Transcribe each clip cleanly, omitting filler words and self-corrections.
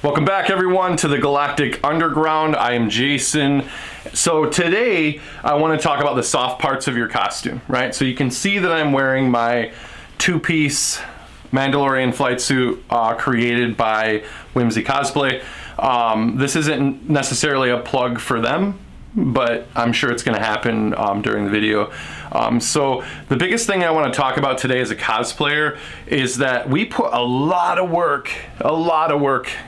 Welcome back everyone to the Galactic Underground. I am Jason. So today I want to talk about the soft parts of your costume, right? So you can see that I'm wearing my two-piece Mandalorian Flight Suit created by Whimsy Cosplay. This isn't necessarily a plug for them, but I'm sure it's going to happen during the video. So the biggest thing I want to talk about today as a cosplayer is that we put a lot of work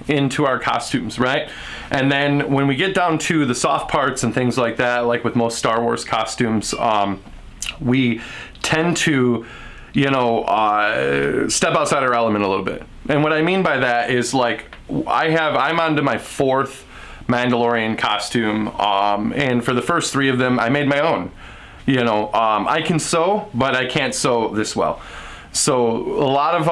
into our costumes, right? And then when we get down to the soft parts and things like that, like with most Star Wars costumes, we tend to, step outside our element a little bit. And what I mean by that is, like, I'm onto my fourth Mandalorian costume, and for the first three of them I made my own. I can sew, but I can't sew this well. So a lot of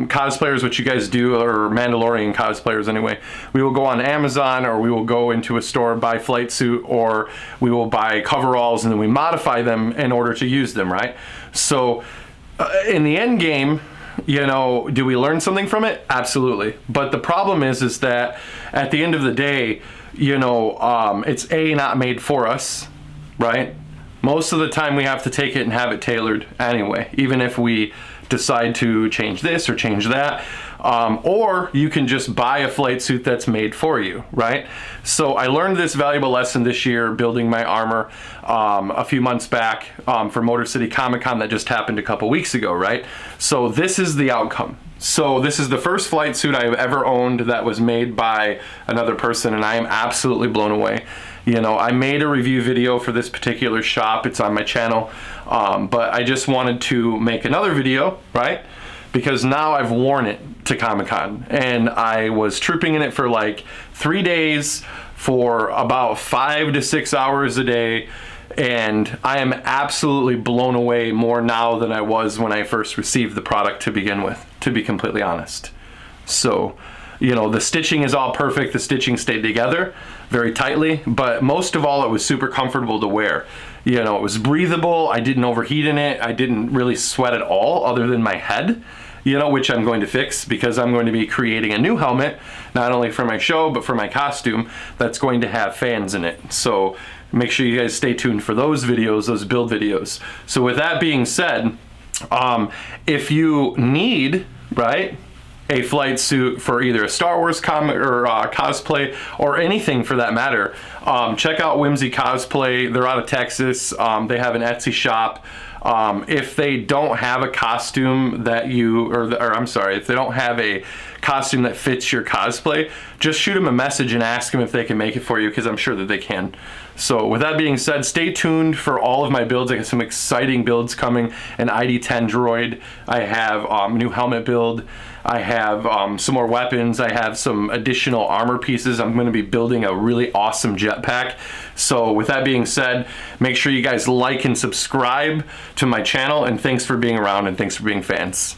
cosplayers, what you guys do, or Mandalorian cosplayers anyway, we will go on Amazon, or we will go into a store, buy flight suit, or we will buy coveralls, and then we modify them in order to use them, right? So in the end game, do we learn something from it? Absolutely. But the problem is that at the end of the day, it's not made for us, right? Most of the time we have to take it and have it tailored anyway, even if we decide to change this or change that. Or you can just buy a flight suit that's made for you, right? So I learned this valuable lesson this year building my armor a few months back for Motor City Comic Con that just happened a couple weeks ago, right? So this is the outcome. So this is the first flight suit I've ever owned that was made by another person, and I am absolutely blown away. I made a review video for this particular shop. It's on my channel, but I just wanted to make another video, right? Because now I've worn it to Comic-Con, and I was trooping in it for like 3 days for about 5 to 6 hours a day, and I am absolutely blown away more now than I was when I first received the product to begin with, to be completely honest. So, the stitching is all perfect. The stitching stayed together very tightly, but most of all, it was super comfortable to wear. It was breathable. I didn't overheat in it. I didn't really sweat at all other than my head, which I'm going to fix because I'm going to be creating a new helmet, not only for my show, but for my costume that's going to have fans in it. So make sure you guys stay tuned for those videos, those build videos. So with that being said, if you need, right, a flight suit for either a Star Wars comic or cosplay, or anything for that matter, check out Whimsy Cosplay. They're out of Texas. They have an Etsy shop. If they don't have a costume that if they don't have a costume that fits your cosplay, just shoot them a message and ask them if they can make it for you, because I'm sure that they can. So with that being said, stay tuned for all of my builds. I got some exciting builds coming. An ID-10 droid. I have a new helmet build. I have some more weapons. I have some additional armor pieces. I'm going to be building a really awesome jetpack. So with that being said, make sure you guys like and subscribe to my channel, and thanks for being around, and thanks for being fans.